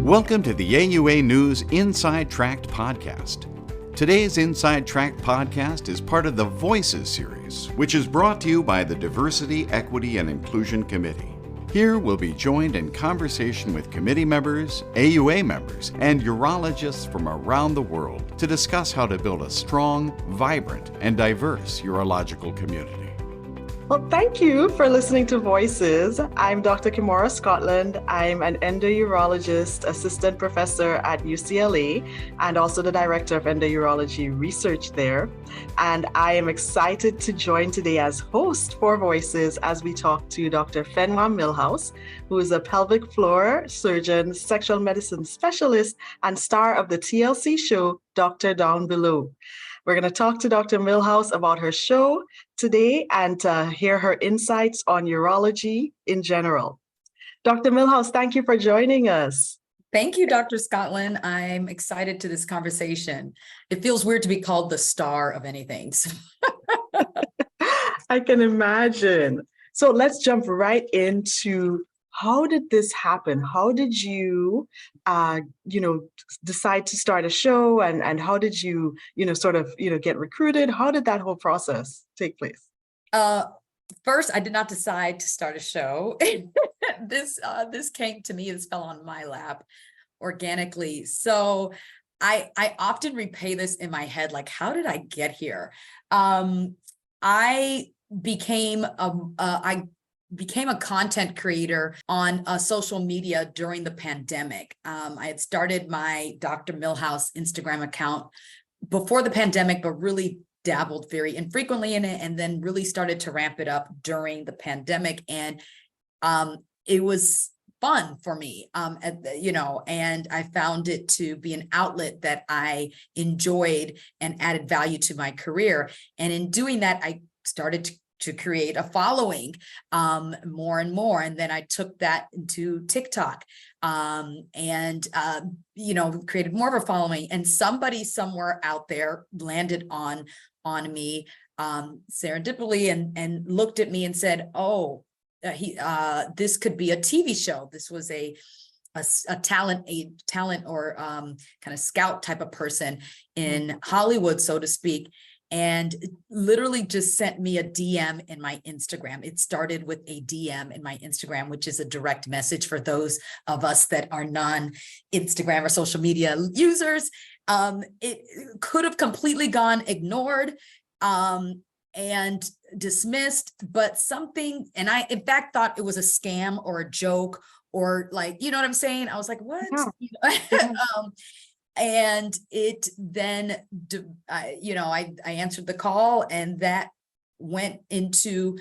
Welcome to the AUA News Inside Tract podcast. Today's Inside Tract podcast is part of the Voices series, which is brought to you by the Diversity, Equity, and Inclusion Committee. Here we'll be joined in conversation with committee members, AUA members, and urologists from around the world to discuss how to build a strong, vibrant, and diverse urological community. Well, thank you for listening to Voices. I'm Dr. Kymora Scotland. I'm an endourologist, assistant professor at UCLA, and also the director of endourology research there. And I am excited to join today as host for Voices as we talk to Dr. Fenwa Milhouse, who is a pelvic floor surgeon, sexual medicine specialist, and star of the TLC show, Dr. Down Below. We're going to talk to Dr. Milhouse about her show today and hear her insights on urology in general. Dr. Milhouse, thank you for joining us. Thank you, Dr. Scotland. I'm excited to this conversation. It feels weird to be called the star of anything. I can imagine. So let's jump right into how did this happen? How did you, decide to start a show, and how did you, get recruited? How did that whole process take place? First, I did not decide to start a show. This came to me. This fell on my lap organically. So I often replay this in my head, like, how did I get here? I became a content creator on social media during the pandemic. I had started my Dr. Milhouse Instagram account before the pandemic, but really dabbled very infrequently in it, and then really started to ramp it up during the pandemic. And it was fun for me, and I found it to be an outlet that I enjoyed and added value to my career. And in doing that, I started to create a following more and more. And then I took that into TikTok and created more of a following. And somebody somewhere out there landed on me serendipitously and looked at me and said, oh, this could be a TV show. This was a talent or kind of scout type of person in Hollywood, so to speak. And literally just sent me a DM in my Instagram. It started with a DM in my Instagram, which is a direct message for those of us that are non-Instagram or social media users. It could have completely gone ignored and dismissed, but something, and I in fact thought it was a scam or a joke or like, you know what I'm saying? I was like, what? Yeah. And it then, I answered the call, and that went into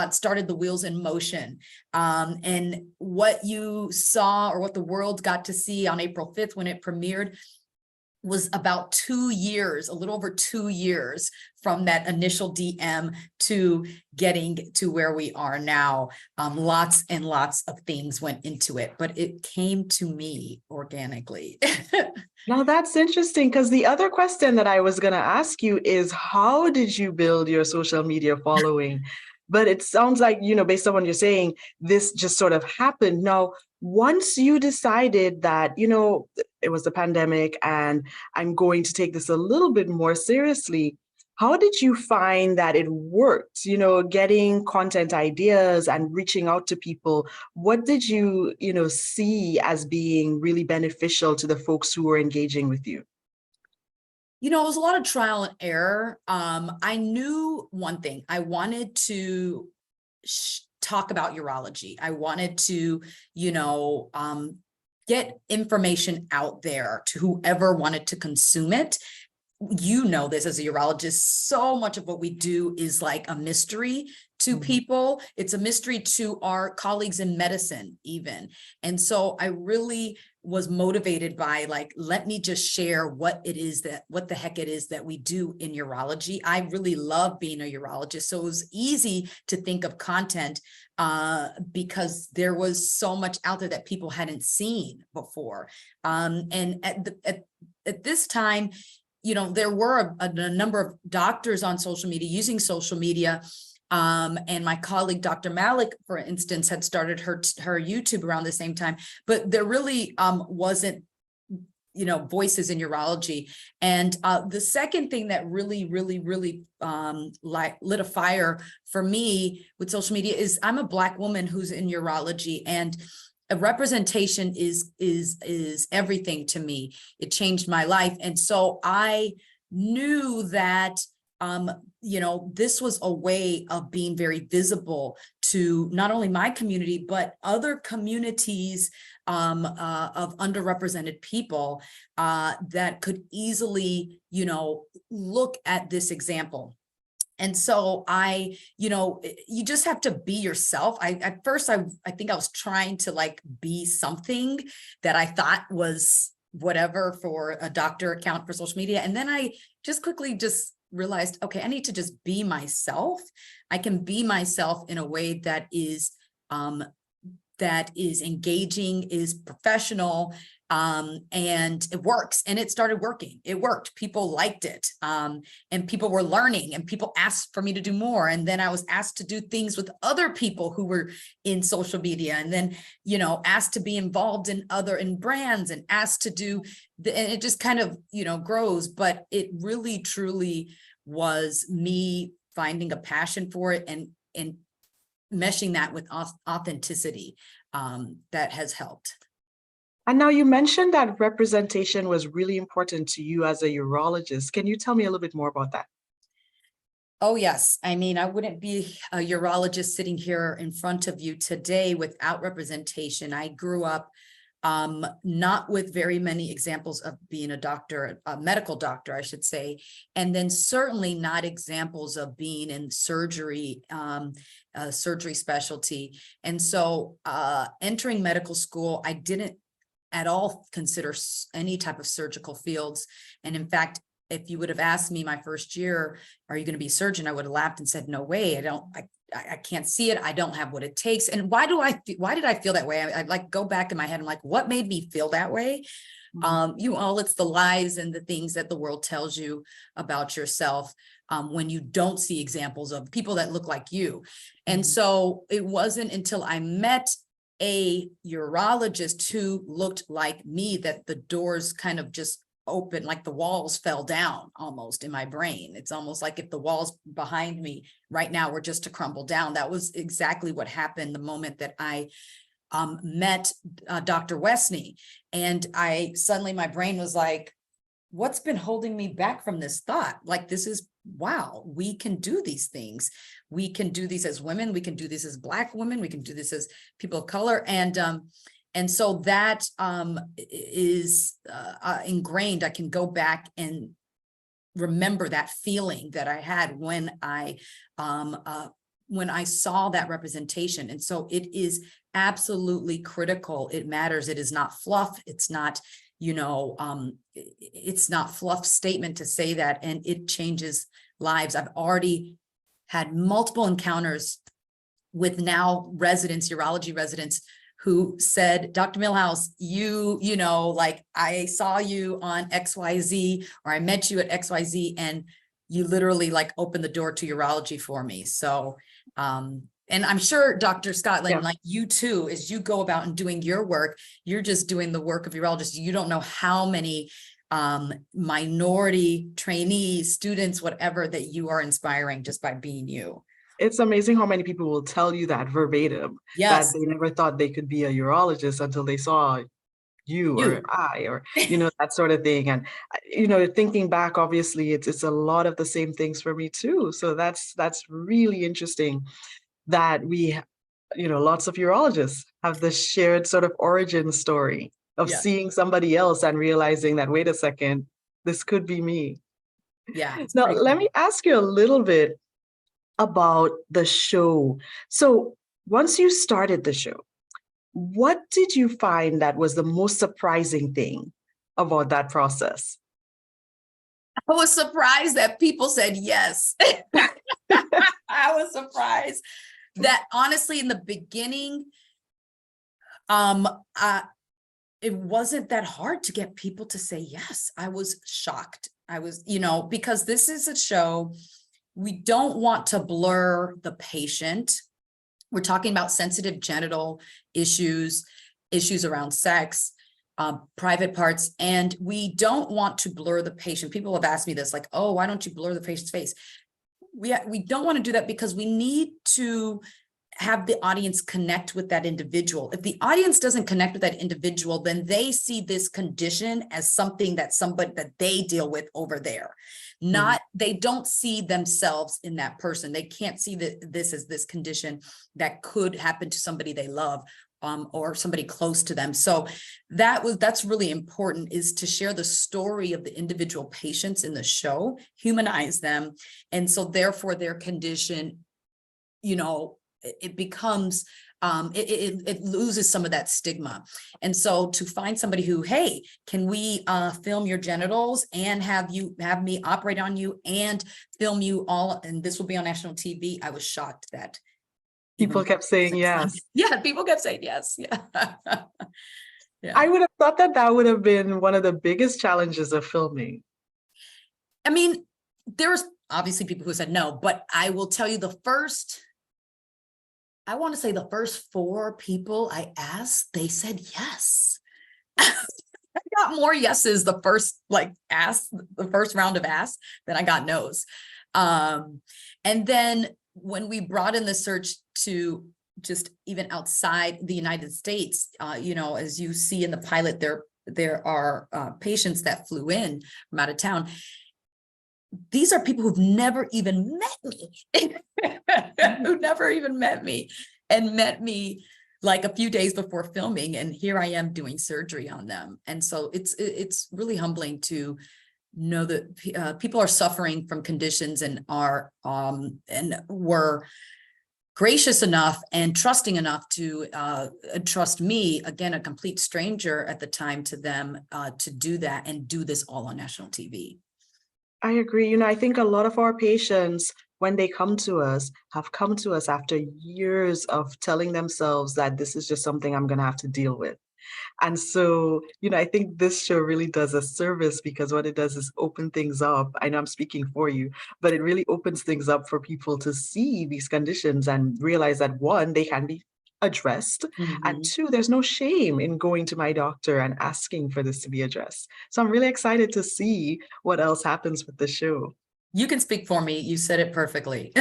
started the wheels in motion. And what you saw, or what the world got to see on April 5th when it premiered, was about 2 years, a little over 2 years from that initial DM to getting to where we are now. Lots and lots of things went into it, but it came to me organically. Now that's interesting, because the other question that I was going to ask you is, how did you build your social media following? But it sounds like, based on what you're saying, this just sort of happened. Now, once you decided that, it was the pandemic and I'm going to take this a little bit more seriously, how did you find that it worked, getting content ideas and reaching out to people? What did you, see as being really beneficial to the folks who were engaging with you? It was a lot of trial and error. I knew one thing. I wanted to talk about urology. I wanted to, get information out there to whoever wanted to consume it. This as a urologist, so much of what we do is like a mystery to people. It's a mystery to our colleagues in medicine even. And so I really was motivated by let me just share what the heck it is that we do in urology. I really love being a urologist. So it was easy to think of content because there was so much out there that people hadn't seen before. And at this time, there were a number of doctors on social media using social media And my colleague, Dr. Malik, for instance, had started her YouTube around the same time, but there really wasn't, voices in urology. And the second thing that really lit a fire for me with social media is I'm a Black woman who's in urology, and a representation is everything to me. It changed my life. And so I knew that this was a way of being very visible to not only my community, but other communities of underrepresented people that could easily, look at this example. And so you just have to be yourself. At first, I think I was trying to be something that I thought was whatever for a doctor account for social media. And then I just quickly realized, okay, I need to just be myself. I can be myself in a way that is engaging, is professional, and it works. And it started working. It worked. People liked it. And people were learning, and people asked for me to do more. And then I was asked to do things with other people who were in social media, and then, asked to be involved in brands, and asked to do and it just kind of, grows. But it really, truly was me finding a passion for it and meshing that with authenticity that has helped. And now you mentioned that representation was really important to you as a urologist. Can you tell me a little bit more about that? Oh, yes. I mean, I wouldn't be a urologist sitting here in front of you today without representation. I grew up not with very many examples of being a doctor, a medical doctor, I should say, and then certainly not examples of being in surgery, surgery specialty. And so entering medical school, I didn't at all consider any type of surgical fields. And in fact, if you would have asked me my first year, are you going to be a surgeon? I would have laughed and said, no way. I can't see it. I don't have what it takes. And why did I feel that way? I go back in my head. I'm like, what made me feel that way? It's the lies and the things that the world tells you about yourself when you don't see examples of people that look like you. And so it wasn't until I met a urologist who looked like me that the doors kind of just open, like the walls fell down almost in my brain. It's almost like if the walls behind me right now were just to crumble down. That was exactly what happened the moment that I met Dr. Westney. And suddenly my brain was like, what's been holding me back from this thought? Like, this is, wow, we can do these things. We can do these as women. We can do this as Black women. We can do this as people of color. And so that is ingrained. I can go back and remember that feeling that I had when I saw that representation. And so it is absolutely critical. It matters. It is not fluff. It's not, it's not fluff statement to say that, and it changes lives. I've already had multiple encounters with now urology residents who said, Dr. Milhouse, I saw you on XYZ, or I met you at XYZ, and you literally opened the door to urology for me. So, and I'm sure Dr. Scotland, like you too, as you go about and doing your work, you're just doing the work of urologists. You don't know how many minority trainees, students, whatever, that you are inspiring just by being you. It's amazing how many people will tell you that verbatim, yes, that they never thought they could be a urologist until they saw you or I, or, that sort of thing. And, thinking back, obviously, it's a lot of the same things for me too. So that's really interesting that we, lots of urologists have this shared sort of origin story of seeing somebody else and realizing that, wait a second, this could be me. Yeah. Now, let me ask you a little bit about the show. So once you started the show, what did you find that was the most surprising thing about that process? I was surprised that people said yes. I was surprised that, honestly, in the beginning, it wasn't that hard to get people to say yes. I was shocked. I was, because this is a show we don't want to blur the patient. We're talking about sensitive genital issues, issues around sex, private parts, and we don't want to blur the patient. People have asked me this, like, oh, why don't you blur the patient's face? We don't want to do that because we need to have the audience connect with that individual. If the audience doesn't connect with that individual, then they see this condition as something that they deal with over there. Not, they don't see themselves in that person. They can't see this as this condition that could happen to somebody they love, or somebody close to them. So that's really important, is to share the story of the individual patients in the show, humanize them. And so therefore their condition, it becomes, it loses some of that stigma. And so to find somebody who, hey, can we film your genitals and have me operate on you and film you all, and this will be on national TV. I was shocked that people kept saying yes. Yeah, people kept saying yes. Yeah. Yeah. I would have thought that would have been one of the biggest challenges of filming. I mean, there was obviously people who said no, but I will tell you I want to say the first 4 people I asked, they said yes. I got more yeses the first round of asks than I got no's. And then when we brought in the search to just even outside the United States, as you see in the pilot, there are patients that flew in from out of town. These are people who've never even met me, who never even met me, and met me like a few days before filming. And here I am doing surgery on them. And so it's really humbling to know that people are suffering from conditions and were gracious enough and trusting enough to trust me, again, a complete stranger at the time to them, to do that and do this all on national TV. I agree. I think a lot of our patients, when they come to us, have come to us after years of telling themselves that this is just something I'm going to have to deal with. And so, I think this show really does a service, because what it does is open things up. I know I'm speaking for you, but it really opens things up for people to see these conditions and realize that, 1, they can be addressed, and 2, there's no shame in going to my doctor and asking for this to be addressed. So I'm really excited to see what else happens with the show. You can speak for me. You said it perfectly.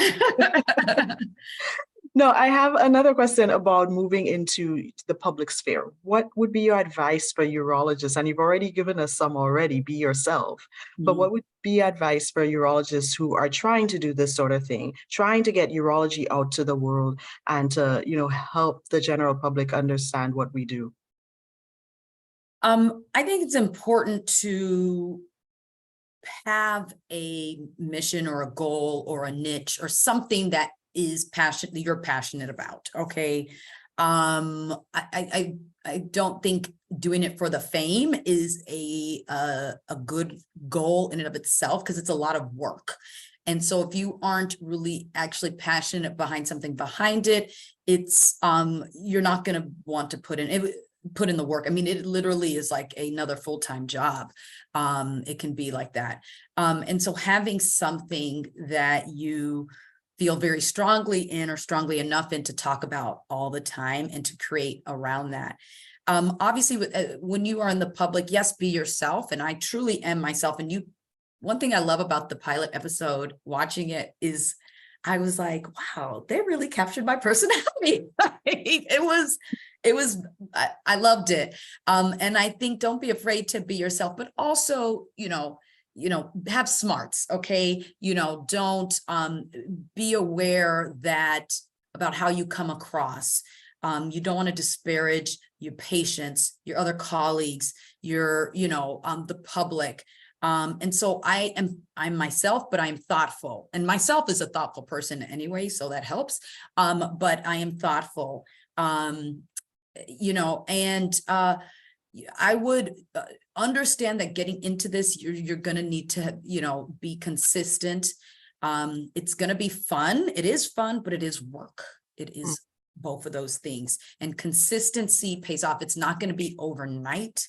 No, I have another question about moving into the public sphere. What would be your advice for urologists? And you've already given us some already, be yourself. But what would be advice for urologists who are trying to do this sort of thing, trying to get urology out to the world and to, help the general public understand what we do? I think it's important to have a mission or a goal or a niche or something that is you're passionate about. Okay. I don't think doing it for the fame is a good goal in and of itself, because it's a lot of work. And so if you aren't really actually passionate behind something behind it, it's you're not going to want to put in the work. I mean, it literally is like another full-time job. It can be like that. And so having something that you feel very strongly in, or strongly enough in, to talk about all the time and to create around that. Obviously, when you are in the public, yes, be yourself. And I truly am myself. And one thing I love about the pilot episode, watching it, is I was like, wow, they really captured my personality. I loved it. And I think, don't be afraid to be yourself, but also, have smarts. Okay. Don't, be aware about how you come across. You don't want to disparage your patients, your other colleagues, the public. And so I'm myself, but I'm thoughtful, and myself is a thoughtful person anyway, so that helps. But I am thoughtful, and I would understand that getting into this, you're going to need to, be consistent. It's going to be fun. It is fun, but it is work. It is both of those things, and consistency pays off. It's not going to be overnight.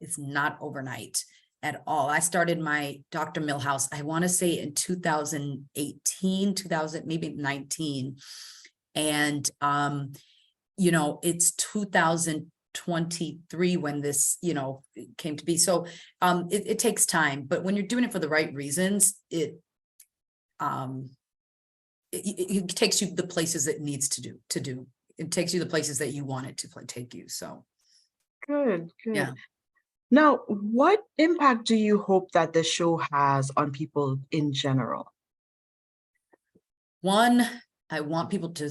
It's not overnight. at all. I started my Dr. Milhouse, I want to say in 2018, 2000, maybe 19. And, it's 2023 when this, came to be. So it takes time, but when you're doing it for the right reasons, it takes you the places it needs to do. It takes you the places that you want it to take you. So Good. yeah. Now, what impact do you hope that the show has on people in general? One, I want people to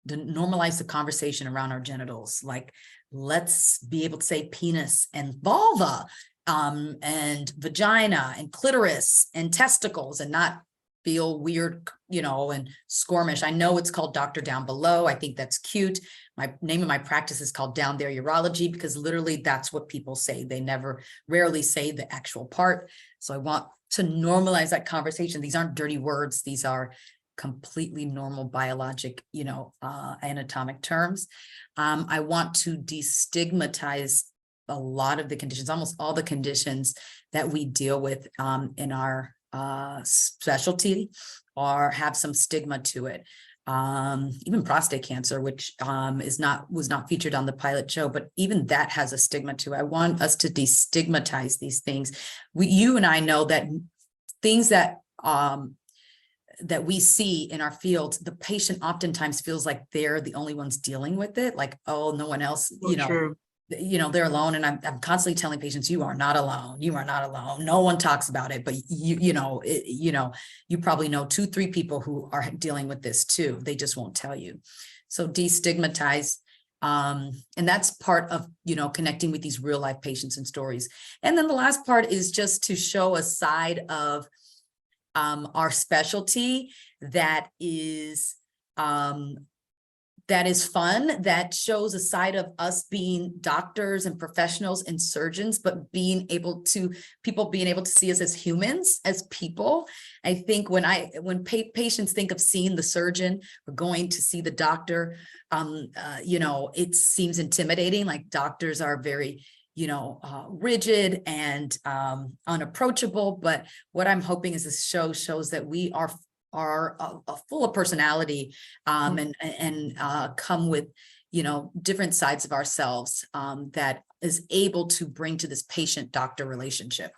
normalize the conversation around our genitals. Like, let's be able to say penis and vulva, and vagina and clitoris and testicles, and not feel weird, and squirmish. I know it's called Doctor Down Below. I think that's cute. My name of my practice is called Down There Urology, because literally that's what people say. They rarely say the actual part. So I want to normalize that conversation. These aren't dirty words. These are completely normal biologic, anatomic terms. I want to destigmatize a lot of the conditions, almost all the conditions that we deal with in our specialty, or have some stigma to it. Even prostate cancer, which was not featured on the pilot show, but even that has a stigma to it. I want us to destigmatize these things. You and I know that things that that we see in our field, the patient oftentimes feels like they're the only ones dealing with it. Like, oh, no one else, True. They're alone. And I'm constantly telling patients, you are not alone. You are not alone. No one talks about it, but you probably know 2-3 people who are dealing with this too. They just won't tell you. So destigmatize. And that's part of, connecting with these real life patients and stories. And then the last part is just to show a side of our specialty that is fun, that shows a side of us being doctors and professionals and surgeons, but people being able to see us as humans, as people. I think when patients think of seeing the surgeon or going to see the doctor, it seems intimidating. Like, doctors are very rigid and unapproachable. But what I'm hoping is this show shows that we are full of personality, and come with different sides of ourselves, that is able to bring to this patient-doctor relationship.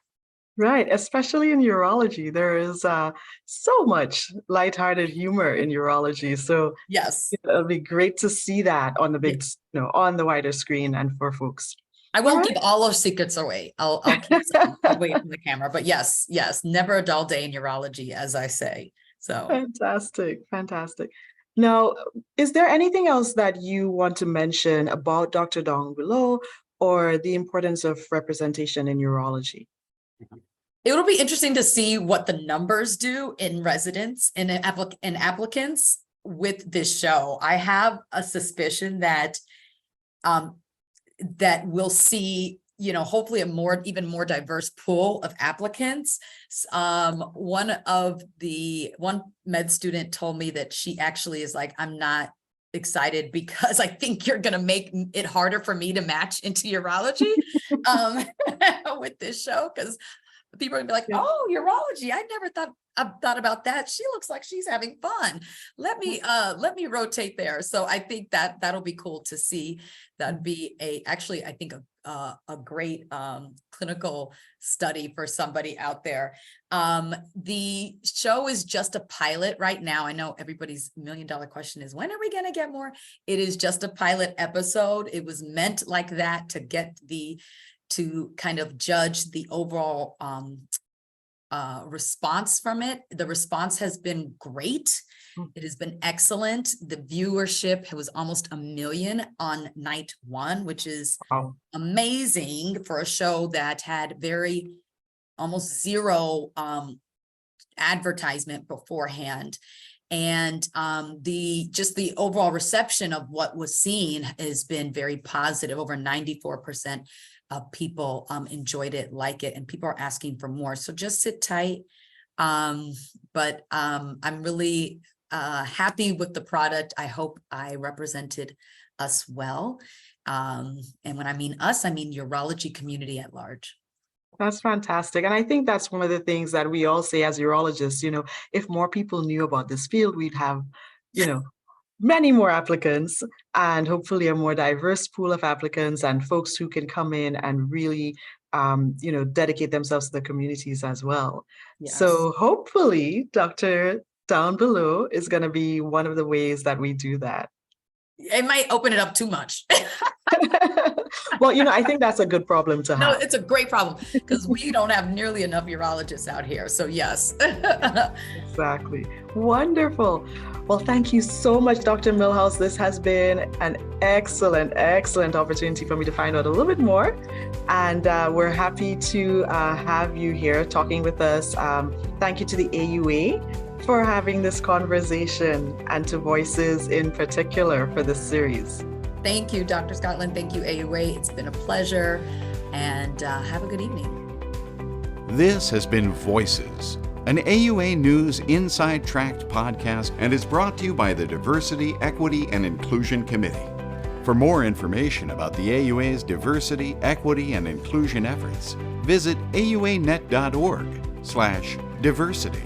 Right, especially in urology, there is so much lighthearted humor in urology. So Yes, it'll be great to see that on the big, on the wider screen and for folks. I won't give all our secrets away. I'll keep some away from the camera. But yes, never a dull day in urology, as I say. So Fantastic. Now, is there anything else that you want to mention about Dr. Down Below, or the importance of representation in urology? it'll be interesting to see what the numbers do in residents and applicants with this show. I have a suspicion that that we'll see, hopefully even more diverse pool of applicants. One med student told me that she actually is like, I'm not excited because I think you're going to make it harder for me to match into urology with this show, because people are gonna be like, oh, urology, I never thought about that. She looks like she's having fun. Let me rotate there. So I think that'll be cool to see. That'd be I think a great clinical study for somebody out there. The show is just a pilot right now. I know everybody's $1 million question is, when are we going to get more? It is just a pilot episode. It was meant like that to kind of judge the overall response from it. The response has been great. It has been excellent. The viewership was almost 1 million on night 1, which is amazing for a show that had almost zero advertisement beforehand. And the overall reception of what was seen has been very positive. Over 94% of people enjoyed it, like it, and people are asking for more. So just sit tight. But I'm really happy with the product. I hope I represented us well. And when I mean us, I mean urology community at large. That's fantastic. And I think that's one of the things that we all say as urologists, if more people knew about this field, we'd have, you know, many more applicants and hopefully a more diverse pool of applicants and folks who can come in and really, dedicate themselves to the communities as well. Yes. So hopefully, Dr. Down Below is going to be one of the ways that we do that. It might open it up too much. Well, I think that's a good problem to No, have. it's a great problem because we don't have nearly enough urologists out here. So yes. Exactly. Wonderful. Well, thank you so much, Dr. Milhouse. This has been an excellent, excellent opportunity for me to find out a little bit more. And we're happy to have you here talking with us. Thank you to the AUA for having this conversation and to Voices in particular for this series. Thank you, Dr. Scotland. Thank you, AUA. It's been a pleasure. And have a good evening. This has been Voices, an AUA News Inside Tract podcast, and is brought to you by the Diversity, Equity, and Inclusion Committee. For more information about the AUA's diversity, equity, and inclusion efforts, visit auanet.org/diversity.